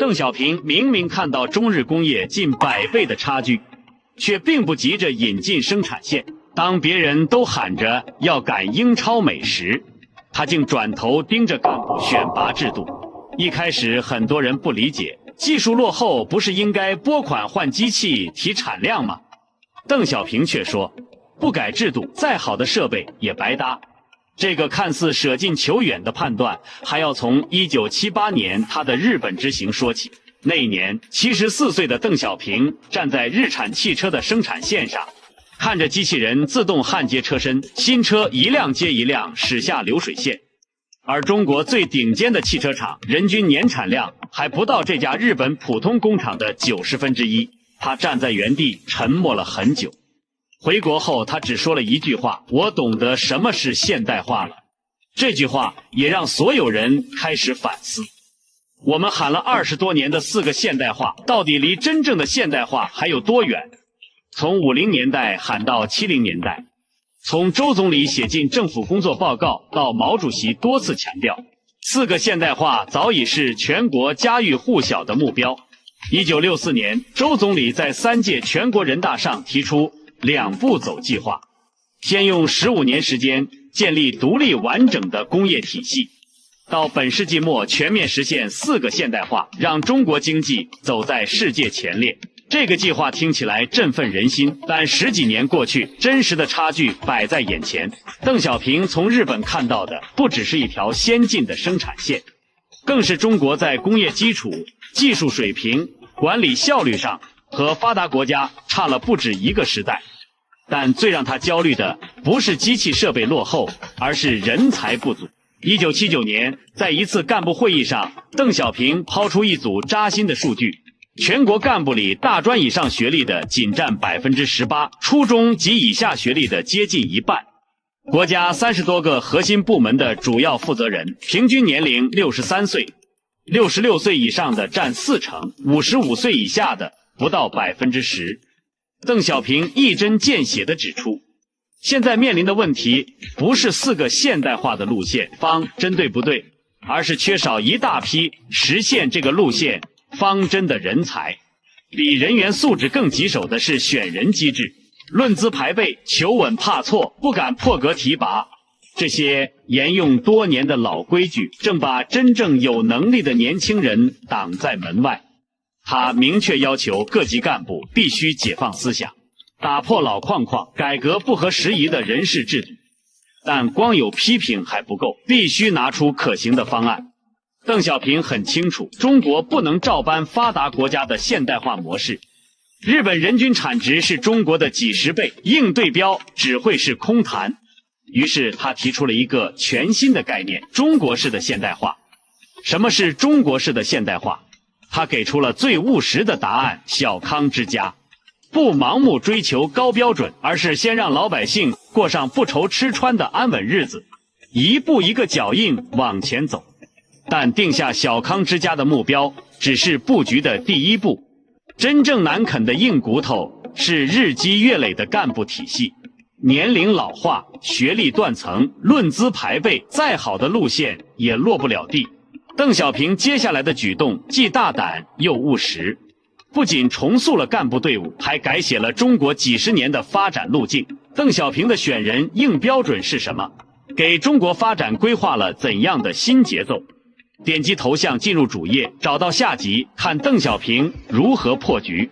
鄧小平明明看到中日工業近100倍的差距，卻並不急着引進生產線。當別人都喊着要趕英超美時，他竟轉頭盯着幹部選拔制度。一開始很多人不理解，技術落後不是應該撥款換機器提產量嗎？鄧小平卻說，不改制度，再好的設備也白搭。這個看似捨近求遠的判斷，還要從1978年他的日本之行說起。那一年，74歲的鄧小平站在日產汽車的生產線上，看着機器人自動焊接車身，新車一輛接一輛駛下流水線。而中國最頂尖的汽車廠，人均年產量還不到這家日本普通工廠的1/90。他站在原地沉默了很久。回國後，他只說了一句話：“我懂得什麼是現代化了。”這句話也讓所有人開始反思。我們喊了20多年的4個現代化，到底離真正的現代化還有多遠？從50年代喊到70年代，從周總理寫進政府工作報告到毛主席多次強調，4個現代化早已是全國家喻戶曉的目標。1964年，周總理在3屆全國人大上提出2步走計劃，先用15年時間建立獨立完整的工業體系，到本世紀末全面實現4個現代化，讓中國經濟走在世界前列。這個計劃聽起來振奮人心，但10幾年過去，真實的差距擺在眼前。鄧小平從日本看到的不只是一條先進的生產線，更是中國在工業基礎、技術水平、管理效率上和發達國家差了不止一個時代。但最讓他焦慮的不是機器設備落後，而是人才不足。1979年，在一次幹部會議上，鄧小平拋出一組扎心的數據：全國幹部裡大專以上學歷的僅佔18%，初中及以下學歷的接近一半。國家30多個核心部門的主要負責人，平均年齡63歲，66歲以上的佔40%，55歲以下的不到10%。鄧小平一針見血地指出，現在面臨的問題不是4個現代化的路線方針對不對，而是缺少一大批實現這個路線方針的人才。比人員素質更棘手的是選人機制，論資排輩，求穩怕錯，不敢破格提拔。這些沿用多年的老規矩，正把真正有能力的年輕人擋在門外。他明確要求各級幹部必須解放思想，打破老框框，改革不合時宜的人事制度。但光有批評還不夠，必須拿出可行的方案。鄧小平很清楚，中國不能照搬發達國家的現代化模式。日本人均產值是中國的幾十倍，硬對標只會是空談。於是他提出了一個全新的概念：中國式的現代化。什麼是中國式的現代化？他給出了最務實的答案：小康之家。不盲目追求高標準，而是先讓老百姓過上不愁吃穿的安穩日子，一步一個腳印往前走。但定下小康之家的目標只是布局的第一步，真正难啃的硬骨頭是日積月累的幹部體系。年齡老化，學歷斷層，論資排輩，再好的路線也落不了地。鄧小平接下來的舉動既大膽又務實，不僅重塑了幹部隊伍，還改寫了中國幾十年的發展路徑。鄧小平的選人硬標準是什麼？給中國發展規劃了怎樣的新節奏？點擊頭像進入主頁，找到下集，看鄧小平如何破局。